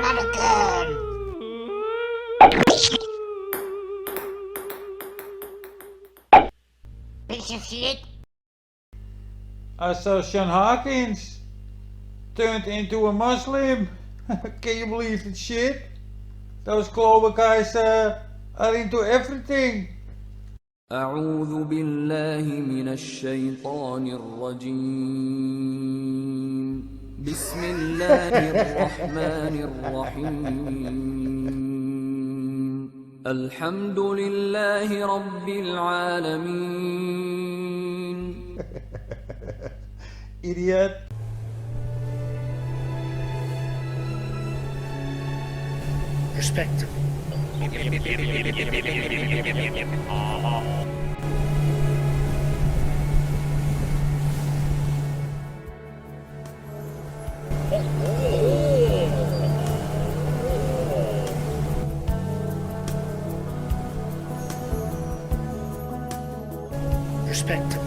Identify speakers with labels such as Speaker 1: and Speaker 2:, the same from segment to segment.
Speaker 1: Capeclown. Piece of shit.
Speaker 2: I saw Sean Hawkins turned into a Muslim. Can you believe that shit? Those global guys are into everything.
Speaker 3: أعوذ بالله من الشيطان الرجيم بسم الله الرحمن الرحيم الحمد لله رب العالمين.
Speaker 2: Idiot.
Speaker 4: Perspective. Perspective.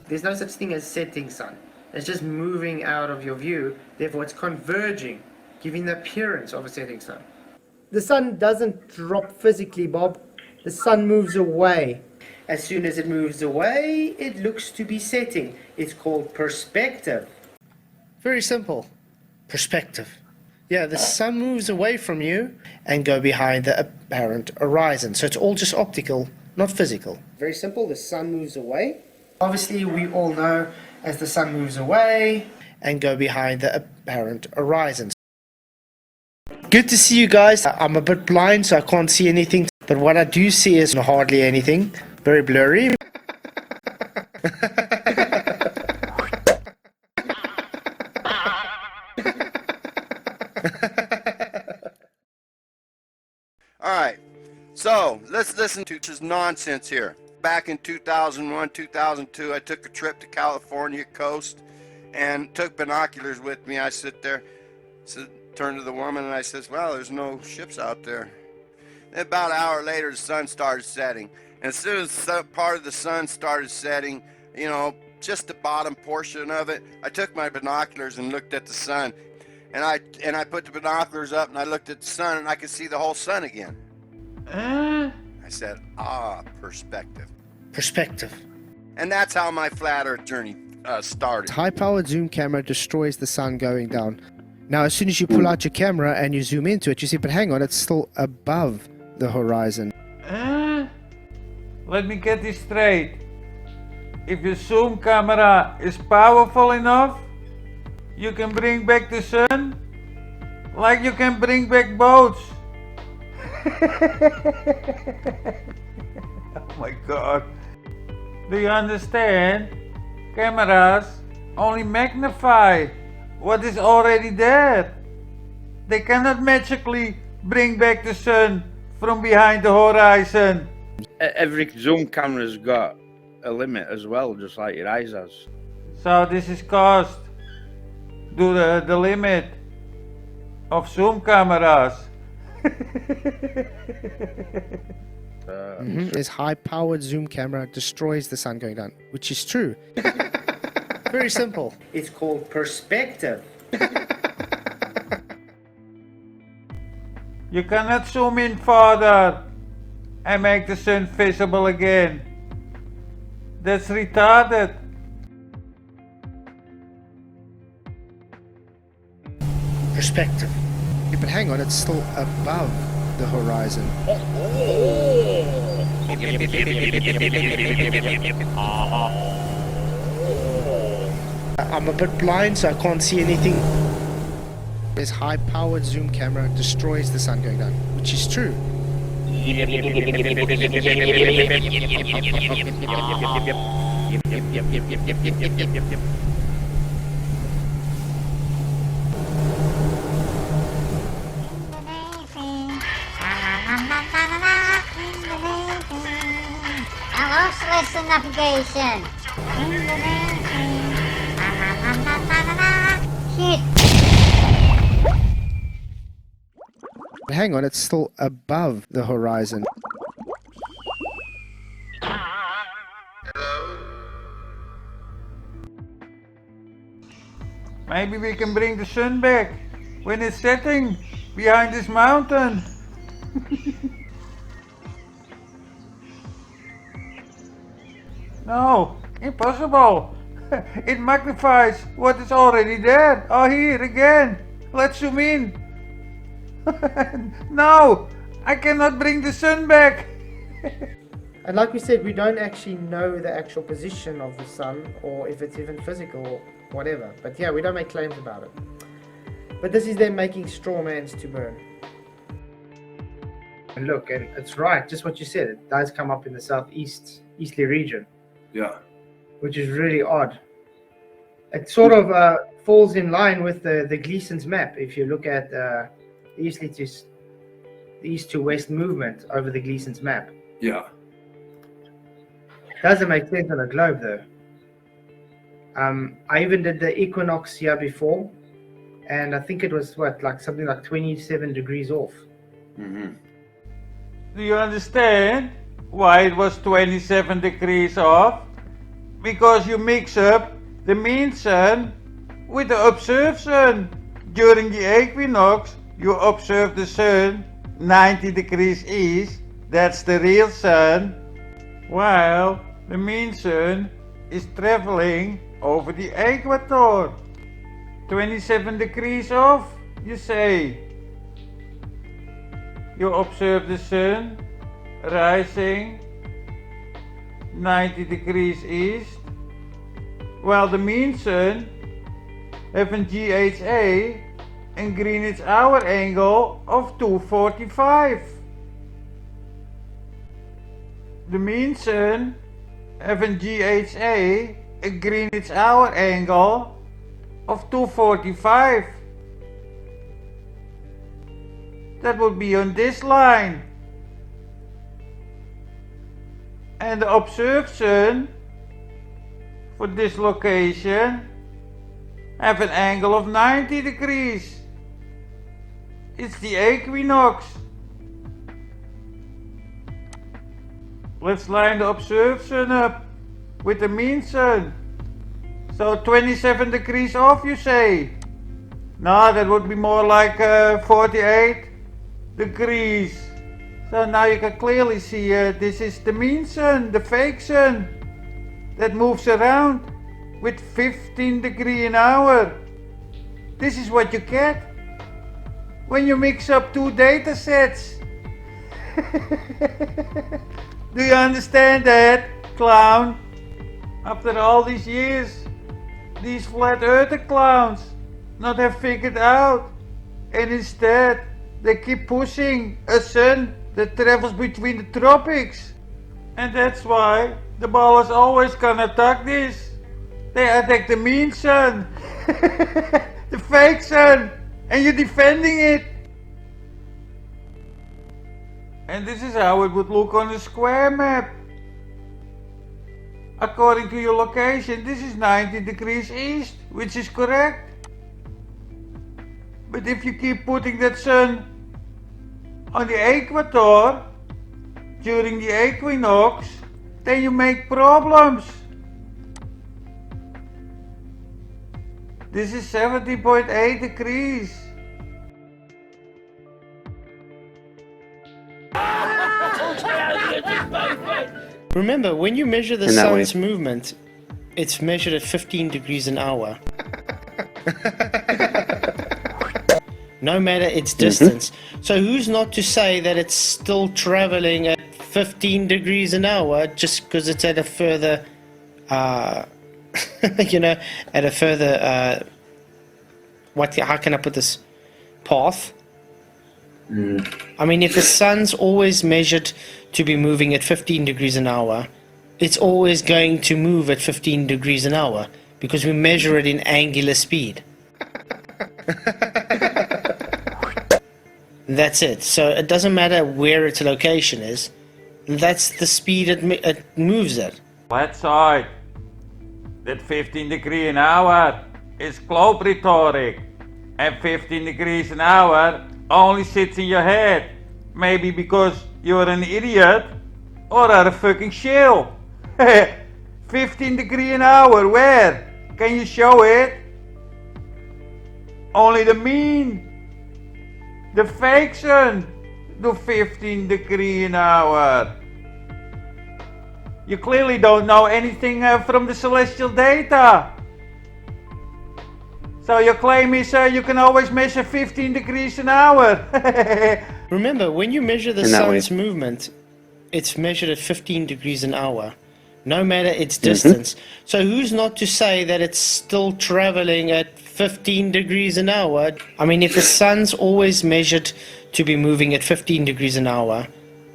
Speaker 5: There's no such thing as setting sun. It's just moving out of your view, therefore it's converging, giving the appearance of a setting sun.
Speaker 4: The sun doesn't drop physically, Bob. The sun moves away.
Speaker 5: As soon as it moves away, it looks to be setting. It's called perspective. Very simple. Perspective. Yeah, the sun moves away from you and go behind the apparent horizon. So it's all just optical, not physical. Very simple. The sun moves away. Obviously, we all know as the sun moves away and go behind the apparent horizon. Good to see you guys. I'm a bit blind, so I can't see anything. But what I do see is hardly anything. Very blurry.
Speaker 6: Alright, so let's listen to this nonsense here. Back in 2001, 2002, I took a trip to California coast and took binoculars with me. I sit there, turned to the woman and I says, well, there's no ships out there. And about an hour later, the sun started setting. And as soon as part of the sun started setting, you know, just the bottom portion of it, I took my binoculars and looked at the sun. And I put the binoculars up and I looked at the sun and I could see the whole sun again. I said, perspective.
Speaker 5: Perspective.
Speaker 6: And that's how my flat earth journey started.
Speaker 5: High-powered zoom camera destroys the sun going down. Now, as soon as you pull out your camera and you zoom into it, you see, but hang on, it's still above the horizon.
Speaker 2: Let me get this straight. If your zoom camera is powerful enough, you can bring back the sun like you can bring back boats. Oh my god. Do you understand? Cameras only magnify what is already there. They cannot magically bring back the sun from behind the horizon.
Speaker 7: Every zoom camera's got a limit as well, just like your eyes has.
Speaker 2: So this is cost to the limit of zoom cameras.
Speaker 5: This high-powered zoom camera destroys the sun going down, which is true. Very simple. It's called perspective.
Speaker 2: You cannot zoom in further and make the sun visible again. That's retarded.
Speaker 5: Perspective. But hang on, it's still above the horizon. I'm a bit blind, so I can't see anything. This high-powered zoom camera destroys the sun going down, which is true.
Speaker 1: Listen navigation. Shit.
Speaker 5: Hang on, it's still above the horizon.
Speaker 2: Maybe we can bring the sun back when it's setting behind this mountain. No, impossible. It magnifies what is already there. Oh, here again. Let's zoom in. No, I cannot bring the sun back.
Speaker 4: And like we said, we don't actually know the actual position of the sun or if it's even physical or whatever. But yeah, we don't make claims about it. But this is them making straw mans to burn. And look, and it's right, just what you said. It does come up in the southeastly region.
Speaker 8: Yeah.
Speaker 4: Which is really odd. It sort of falls in line with the Gleason's map. If you look at the east to west movement over the Gleason's map.
Speaker 8: Yeah.
Speaker 4: Doesn't make sense on a globe though. I even did the equinox here before, and I think it was something like 27 degrees off.
Speaker 8: Mm-hmm.
Speaker 2: Do you understand why it was 27 degrees off? Because you mix up the mean sun with the observed sun. During the equinox, you observe the sun 90 degrees east, that's the real sun, while the mean sun is traveling over the equator. 27 degrees off, you say. You observe the sun rising 90 degrees east, while the mean sun having GHA and Greenwich hour angle of 245. The mean sun having GHA and Greenwich hour angle of 245. That would be on this line. And the observed sun for this location have an angle of 90 degrees. It's the equinox. Let's line the observed sun up with the mean sun. So 27 degrees off, you say? No, that would be more like 48 degrees. So now you can clearly see this is the mean sun, the fake sun, that moves around with 15 degrees an hour. This is what you get when you mix up two data sets. Do you understand that, clown? After all these years, these flat earther clowns not have figured out, and instead they keep pushing a sun that travels between the tropics. And that's why the ballers always gonna attack this. They attack the mean sun, the fake sun, and you're defending it. And this is how it would look on a square map. According to your location, this is 90 degrees east, which is correct. But if you keep putting that sun on the equator during the equinox, then you make problems. This is 70.8 degrees.
Speaker 5: Remember, when you measure the
Speaker 7: In that
Speaker 5: sun's
Speaker 7: way.
Speaker 5: movement, it's measured at 15 degrees an hour. No matter its distance. So who's not to say that it's still traveling at 15 degrees an hour just because it's at a further, at a further, how can I put this, path? I mean, if the sun's always measured to be moving at 15 degrees an hour, it's always going to move at 15 degrees an hour because we measure it in angular speed. That's it. So it doesn't matter where its location is. That's the speed it moves at.
Speaker 2: Flat side. That 15 degrees an hour is globe rhetoric. And 15 degrees an hour only sits in your head. Maybe because you're an idiot or are a fucking shill. 15 degrees an hour, where? Can you show it? Only the mean, the fakes do 15 degrees an hour. You clearly don't know anything from the celestial data. So your claim is you can always measure 15 degrees an hour.
Speaker 5: Remember, when you measure the
Speaker 7: In that way.
Speaker 5: sun's movement, it's measured at 15 degrees an hour, no matter its distance. So who's not to say that it's still traveling at 15 degrees an hour? I mean, if the sun's always measured to be moving at 15 degrees an hour,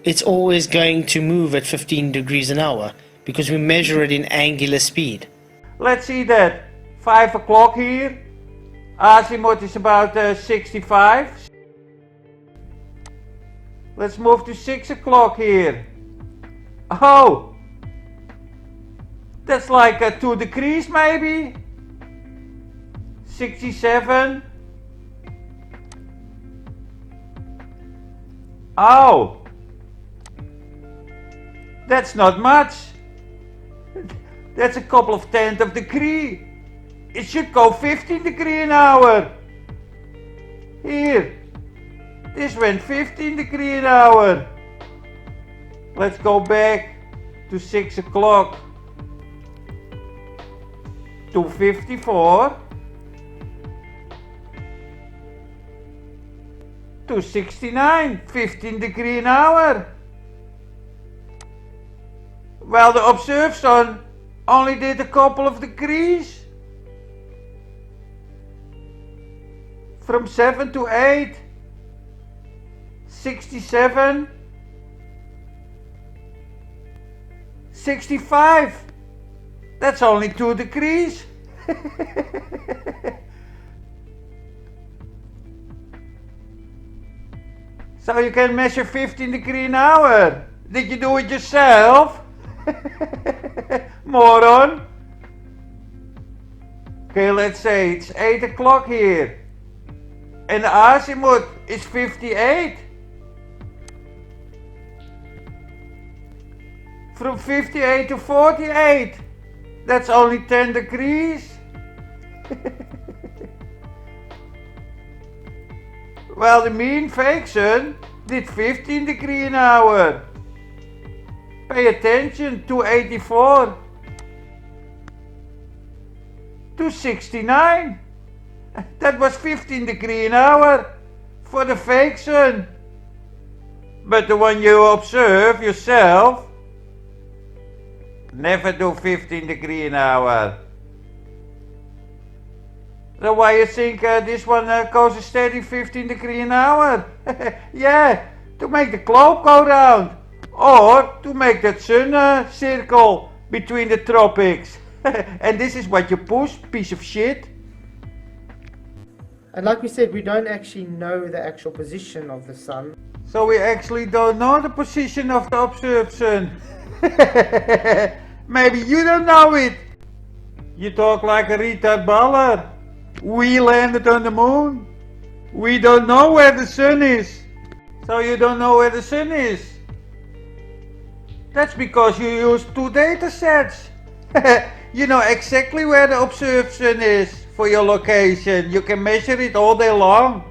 Speaker 5: it's always going to move at 15 degrees an hour because we measure it in angular speed.
Speaker 2: Let's see that. 5 o'clock here. Azimuth is about 65. Let's move to 6 o'clock here. Oh! That's like 2 degrees maybe? 67. Oh! That's not much. That's a couple of tenths of degree. It should go 15 degrees an hour. Here. This went 15 degrees an hour. Let's go back to 6 o'clock. 254. 269. 15 degrees an hour. Well, the observed sun only did a couple of degrees. From 7 to 8. 67. 65. That's only 2 degrees. So you can measure 15 degrees an hour. Did you do it yourself? Moron. Okay, let's say it's 8 o'clock here. And the azimuth is 58. From 58 to 48. That's only 10 degrees. Well, the mean fake sun did 15 degrees an hour. Pay attention, 284. 269. That was 15 degrees an hour for the fake sun. But the one you observe yourself, never do 15 degrees an hour. So why you think this one goes a steady 15 degrees an hour? Yeah, to make the globe go round. Or to make that sun circle between the tropics. And this is what you push, piece of shit.
Speaker 4: And like we said, we don't actually know the actual position of the sun.
Speaker 2: So we actually don't know the position of the observed sun. Maybe you don't know it. You talk like a retard baller. We landed on the moon. We don't know where the sun is. So you don't know where the sun is. That's because you use 2 data sets. You know exactly where the observed sun is for your location. You can measure it all day long.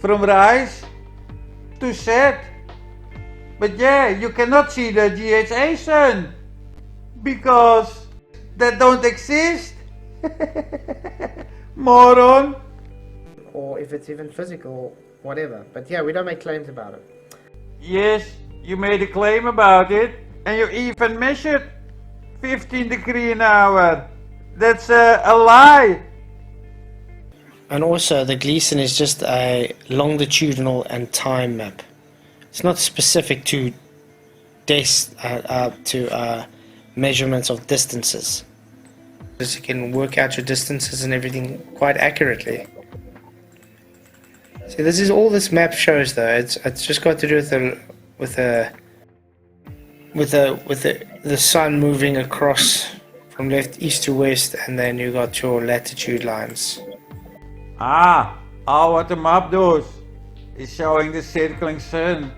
Speaker 2: From rise to set. But yeah, you cannot see the GHA sun. Because that don't exist. Moron.
Speaker 4: Or if it's even physical, whatever. But yeah, we don't make claims about it.
Speaker 2: Yes, you made a claim about it. And you even measured 15 degrees an hour. That's a lie.
Speaker 5: And also, the Gleason is just a longitudinal and time map. It's not specific to measurements of distances. Because you can work out your distances and everything quite accurately. See, this is all this map shows, though. It's just got to do with the sun moving across from left east to west, and then you got your latitude lines.
Speaker 2: Ah, what the map does. is showing the circling sun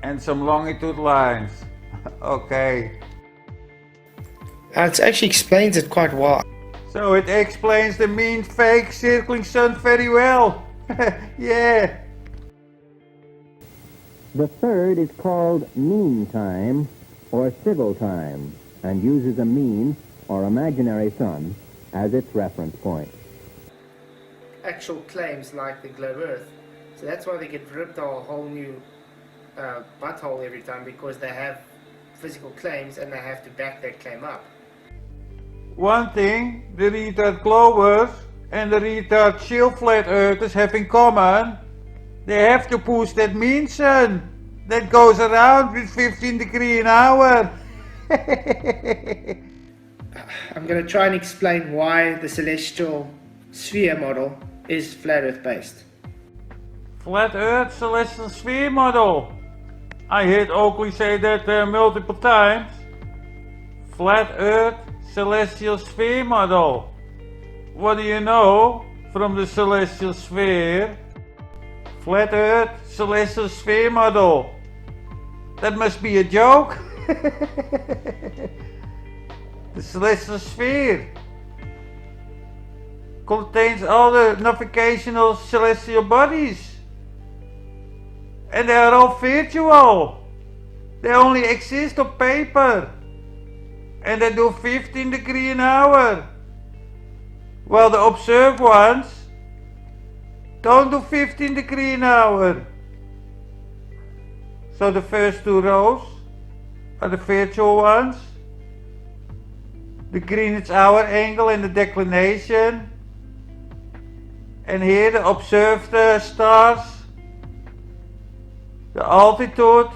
Speaker 2: and some longitude lines. Okay.
Speaker 5: It actually explains it quite well.
Speaker 2: So it explains the mean fake circling sun very well. Yeah.
Speaker 8: The third is called mean time or civil time and uses a mean or imaginary sun as its reference point.
Speaker 4: Actual claims like the globe Earth. So that's why they get ripped a whole new butthole every time, because they have physical claims and they have to back that claim up.
Speaker 2: One thing the retard globers and the retard shield flat earthers have in common, they have to push that mean sun that goes around with 15 degrees an hour.
Speaker 4: I'm going to try and explain why the celestial sphere model is flat Earth based.
Speaker 2: Flat Earth celestial sphere model. I heard Oakley say that multiple times. Flat Earth celestial sphere model. What do you know from the celestial sphere? Flat Earth celestial sphere model. That must be a joke. The celestial sphere contains all the navigational celestial bodies. And they are all virtual. They only exist on paper. And they do 15 degrees an hour. While the observed ones don't do 15 degrees an hour. So the first two rows are the virtual ones. The Greenwich hour angle and the declination. And here the observed stars. The altitude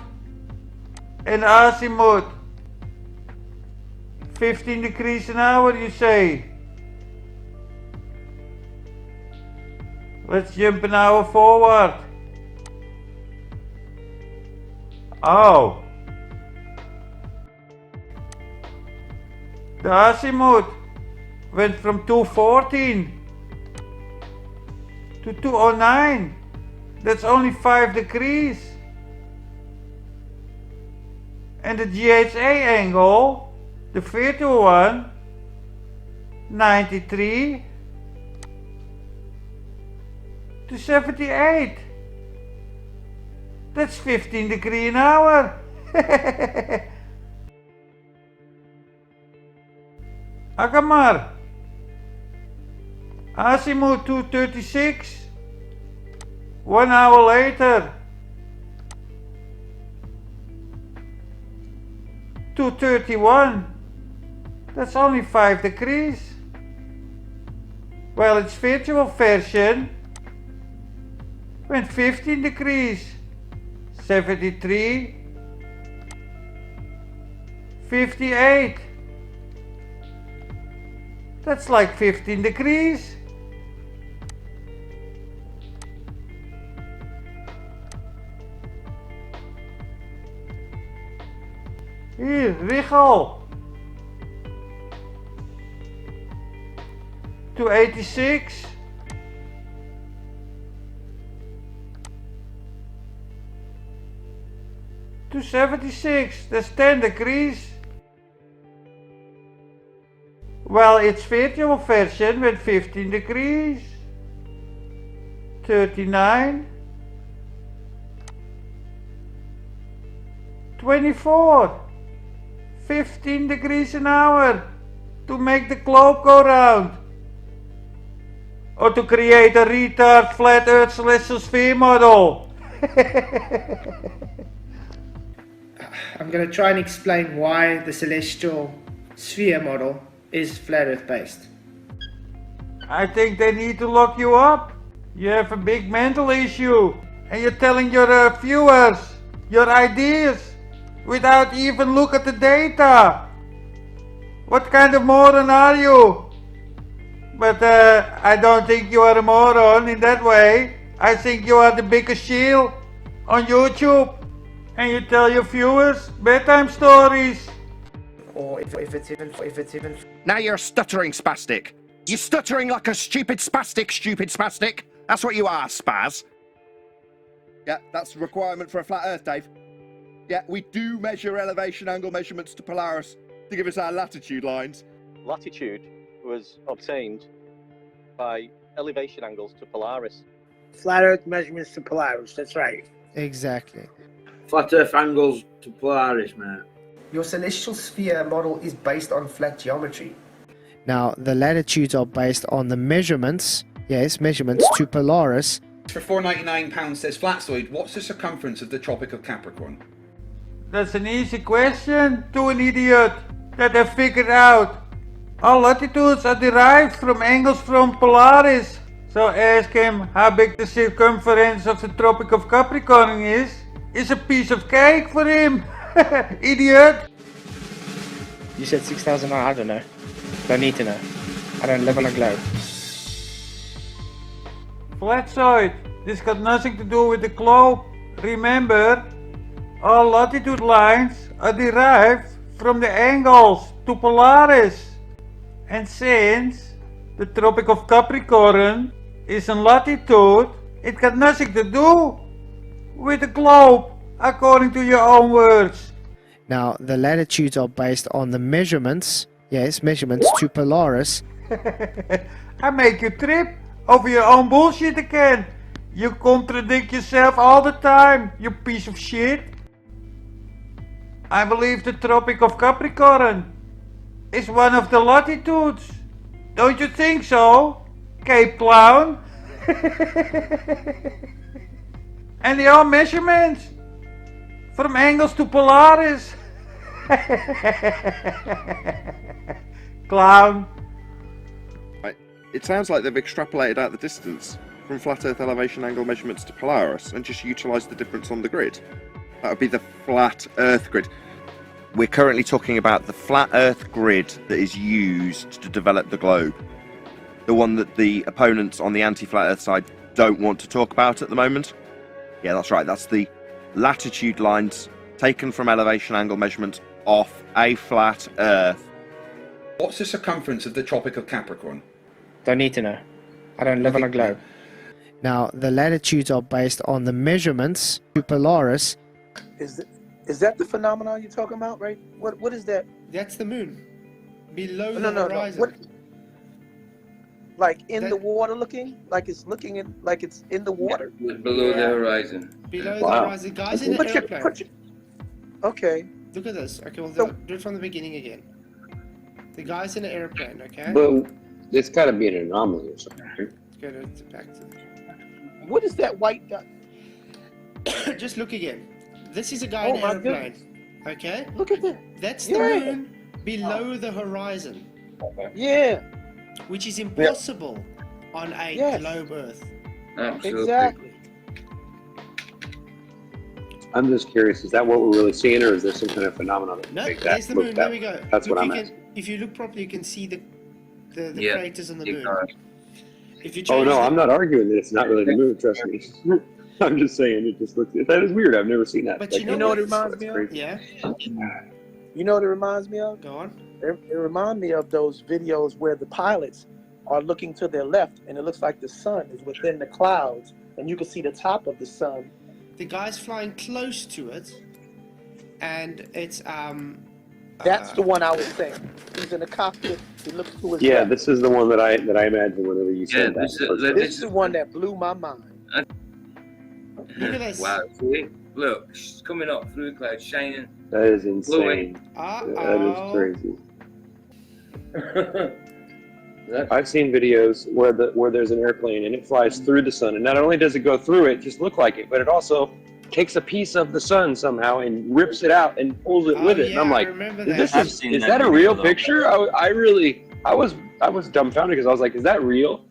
Speaker 2: and the azimuth. 15 degrees an hour, you say? Let's jump an hour forward. Oh. The azimuth went from 214 to 209. That's only 5 degrees. And the GHA angle, the virtual one, 93 to 78. That's 15 degrees an hour. Agamar. Azimuth 236. 1 hour later. 231. That's only 5 degrees. Well, its virtual version went 15 degrees. 73. 58. That's like 15 degrees. Hier, Richel. 286. 276. That's 10 degrees. Well, its virtual version went 15 degrees. 39. 24. 15 degrees an hour to make the globe go round. Or to create a retard flat earth celestial sphere model.
Speaker 4: I'm going to try and explain why the celestial sphere model is flat Earth based.
Speaker 2: I think they need to lock you up. You have a big mental issue and you're telling your viewers your ideas without even look at the data. What kind of moron are you? But I don't think you are a moron in that way. I think you are the biggest shield on YouTube and you tell your viewers bedtime stories.
Speaker 4: Or if it's even
Speaker 9: Now you're stuttering spastic. You're stuttering like a stupid spastic. That's what you are, spaz. Yeah, that's the requirement for a flat Earth, Dave. Yeah, we do measure elevation angle measurements to Polaris to give us our latitude lines.
Speaker 10: Latitude was obtained by elevation angles to Polaris.
Speaker 11: Flat Earth measurements to Polaris, that's right.
Speaker 4: Exactly.
Speaker 7: Flat Earth angles to Polaris, mate.
Speaker 12: Your celestial sphere model is based on flat geometry.
Speaker 4: Now, the latitudes are based on the measurements, yes, measurements to Polaris.
Speaker 13: For £4.99 says Flatzoid, what's the circumference of the Tropic of Capricorn?
Speaker 2: That's an easy question to an idiot that I figured out. All latitudes are derived from angles from Polaris. So ask him how big the circumference of the Tropic of Capricorn is. It's a piece of cake for him. Idiot.
Speaker 11: You said 6,000, I don't know. Don't need to know. I don't live on a globe.
Speaker 2: Flatzoid, this got nothing to do with the globe. Remember, all latitude lines are derived from the angles to Polaris. And since the Tropic of Capricorn is in latitude, it got nothing to do with the globe, according to your own words.
Speaker 4: Now, the latitudes are based on the measurements, yes, measurements to Polaris.
Speaker 2: I make you trip over your own bullshit again. You contradict yourself all the time, you piece of shit. I believe the Tropic of Capricorn is one of the latitudes. Don't you think so, Capeclown? And they are measurements from angles to Polaris. Clown.
Speaker 9: It sounds like they've extrapolated out the distance from flat Earth elevation angle measurements to Polaris and just utilised the difference on the grid. That would be the flat Earth grid. We're currently talking about the flat Earth grid that is used to develop the globe. The one that the opponents on the anti-flat Earth side don't want to talk about at the moment. Yeah, that's right. That's the latitude lines taken from elevation angle measurements off a flat Earth.
Speaker 13: What's the circumference of the Tropic of Capricorn?
Speaker 11: Don't need to know. I don't live on a globe.
Speaker 4: Now, the latitudes are based on the measurements to Polaris.
Speaker 12: Is that the phenomenon you're talking about, right? What is that?
Speaker 4: That's the moon. Below
Speaker 12: the horizon. What, like in the water looking? Like it's looking in, like it's in the water?
Speaker 7: Below the horizon.
Speaker 4: Below the horizon. Guys in the airplane.
Speaker 12: Okay.
Speaker 4: Look at this. Okay, well, do it from the beginning again. The guy's in an airplane, okay?
Speaker 7: But it's got to be an anomaly or something.
Speaker 4: Let's go back to
Speaker 12: What is that white dot?
Speaker 4: Just look again. This is a guy in an airplane. Okay?
Speaker 12: Look at that.
Speaker 4: That's the moon below the horizon.
Speaker 12: Yeah.
Speaker 4: Which is impossible on a globe Earth.
Speaker 7: Absolutely.
Speaker 12: Exactly.
Speaker 7: I'm just curious, is that what we're really seeing, or is there some kind of phenomenon that
Speaker 4: No,
Speaker 7: makes
Speaker 4: there's
Speaker 7: that
Speaker 4: the
Speaker 7: look
Speaker 4: moon.
Speaker 7: that
Speaker 4: There we go.
Speaker 7: That's
Speaker 4: Look,
Speaker 7: what I'm asking.
Speaker 4: if you look properly, you can see the craters on the moon. If you
Speaker 7: Oh
Speaker 4: change
Speaker 7: no, I'm not arguing that it's not really the moon. Trust me. I'm just saying it just looks. That is weird. I've never seen that.
Speaker 4: But
Speaker 7: Like,
Speaker 4: you know what
Speaker 12: it reminds me of?
Speaker 7: crazy.
Speaker 4: Yeah.
Speaker 12: You know what it reminds me of?
Speaker 4: Go on.
Speaker 12: It reminds me of those videos where the pilots are looking to their left and it looks like the sun is within the clouds and you can see the top of the sun.
Speaker 4: The guy's flying close to it, and it's
Speaker 12: That's the one I was saying. He's in the cockpit. He looks to his
Speaker 7: Yeah,
Speaker 12: left.
Speaker 7: this is the one that I imagine whenever you say that.
Speaker 12: This is the one that blew my mind.
Speaker 4: Look at this.
Speaker 14: Wow, see? Look, she's coming up through the clouds, shining.
Speaker 7: That is insane.
Speaker 14: Glowing.
Speaker 7: That is crazy. I've seen videos where there's an airplane and it flies through the sun, and not only does it go through it, just look like it, but it also takes a piece of the sun somehow and rips it out and pulls it with it. And I'm like, is that a real picture? I was dumbfounded because I was like, is that real?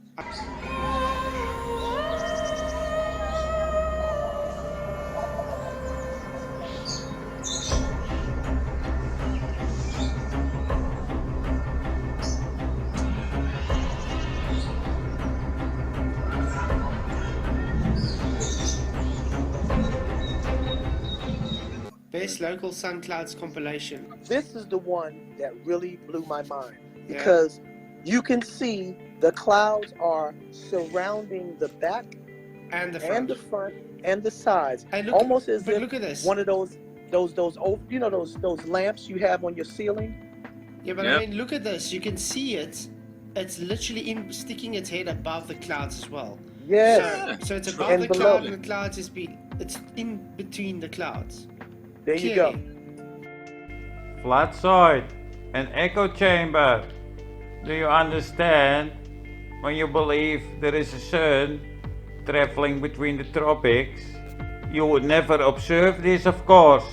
Speaker 4: Best local sun clouds compilation.
Speaker 12: This is the one that really blew my mind because you can see the clouds are surrounding the back
Speaker 4: and the front,
Speaker 12: and the sides,
Speaker 5: Hey, look,
Speaker 12: almost as
Speaker 5: but
Speaker 12: if
Speaker 5: look at this.
Speaker 12: one of those you know those lamps you have on your ceiling.
Speaker 5: Yeah, but I mean, look at this. You can see it. It's literally sticking its head above the clouds as well.
Speaker 12: Yes.
Speaker 5: So it's above
Speaker 12: And
Speaker 5: the
Speaker 12: below.
Speaker 5: cloud, and the clouds it's in between the clouds.
Speaker 12: There you go.
Speaker 2: Flatsoid, an echo chamber. Do you understand? When you believe there is a sun traveling between the tropics, you would never observe this, of course.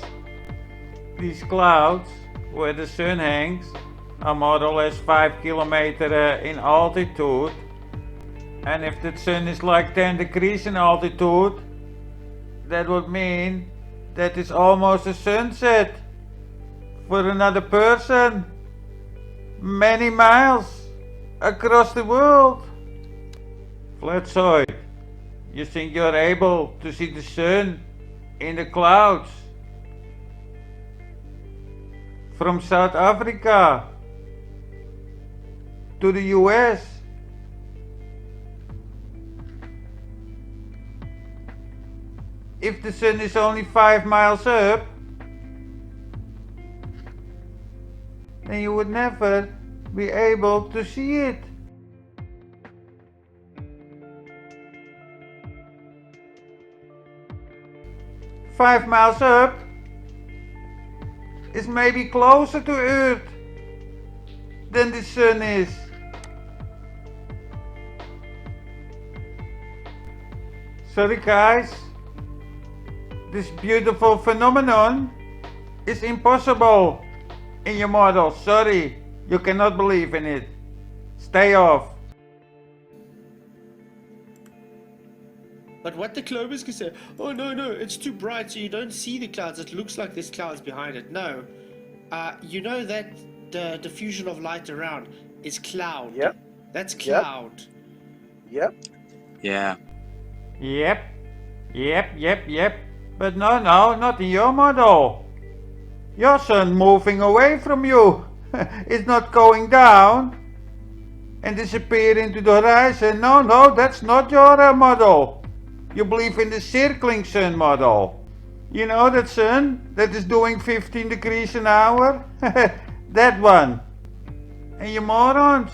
Speaker 2: These clouds, where the sun hangs, are more or less 5 kilometers in altitude. And if the sun is like 10 degrees in altitude, that would mean that it's almost a sunset for another person many miles across the world. Flatsoid, you think you're able to see the sun in the clouds from South Africa to the US? If the sun is only 5 miles up, then you would never be able to see it. "5 miles up is maybe closer to Earth than the sun is. Sorry guys, this beautiful phenomenon is impossible in your model. Sorry, you cannot believe in it. Stay off."
Speaker 5: But what the Clovers can say, oh no, it's too bright, so you don't see the clouds. It looks like there's clouds behind it. No, you know that the diffusion of light around is cloud.
Speaker 12: Yep.
Speaker 5: That's cloud.
Speaker 12: Yep.
Speaker 14: Yeah.
Speaker 2: Yep. But no, not in your model. Your sun moving away from you. It's not going down and disappear into the horizon. No, that's not your model. You believe in the circling sun model. You know that sun that is doing 15 degrees an hour? That one. And you morons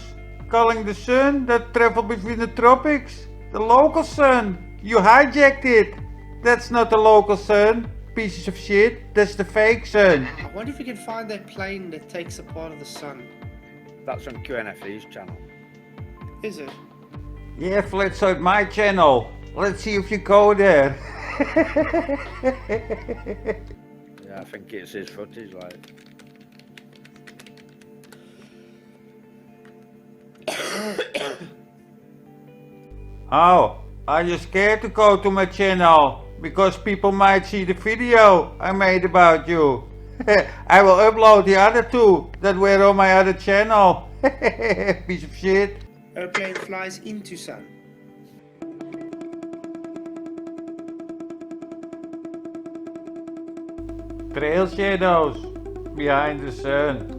Speaker 2: calling the sun that travels between the tropics the local sun. You hijacked it. That's not the local sun. Pieces of shit. That's the fake sun.
Speaker 5: I wonder if we can find that plane that takes a part of the sun.
Speaker 15: That's on QNFE's channel.
Speaker 5: Is it?
Speaker 2: Yeah, Flatsoid, my channel. Let's see if you go there.
Speaker 15: Yeah, I think it's his footage, like.
Speaker 2: Oh, are you scared to go to my channel? Because people might see the video I made about you. I will upload the other two that were on my other channel. Piece of shit.
Speaker 5: Airplane flies into sun.
Speaker 2: Trail shadows behind the sun.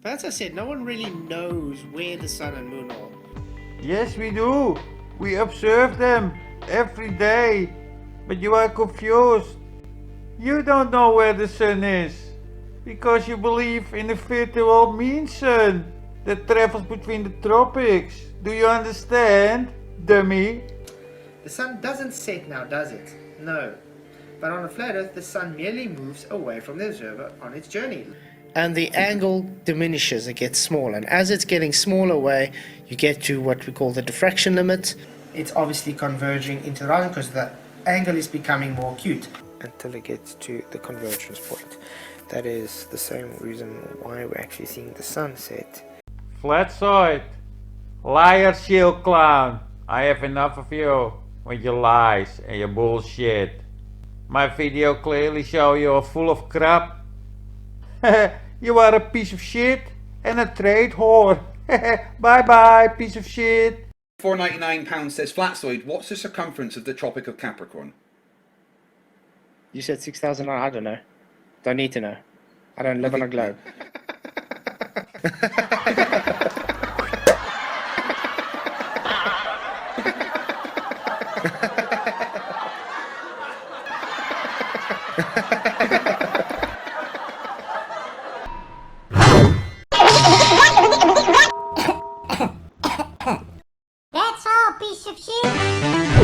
Speaker 5: But as I said, no one really knows where the sun and moon are.
Speaker 2: Yes, we do. We observe them every day. But you are confused. You don't know where the sun is. Because you believe in a virtual mean sun that travels between the tropics. Do you understand, dummy?
Speaker 4: The sun doesn't set now, does it? No. But on a flat Earth, the sun merely moves away from the observer on its journey.
Speaker 5: And the angle diminishes, it gets smaller. And as it's getting smaller away, you get to what we call the diffraction limit.
Speaker 4: It's obviously converging into the horizon because the angle is becoming more acute.
Speaker 5: Until it gets to the convergence point. That is the same reason why we're actually seeing the sunset.
Speaker 2: Flatsoid. Liar shield clown. I have enough of you with your lies and your bullshit. My video clearly show you're full of crap. You are a piece of shit and a trade whore. Bye bye, piece of shit.
Speaker 13: £4.99 says Flatsoid, what's the circumference of the Tropic of Capricorn?
Speaker 11: You said 6,000. I don't know. Don't need to know. I don't live on a globe.
Speaker 1: That's all, piece of shit.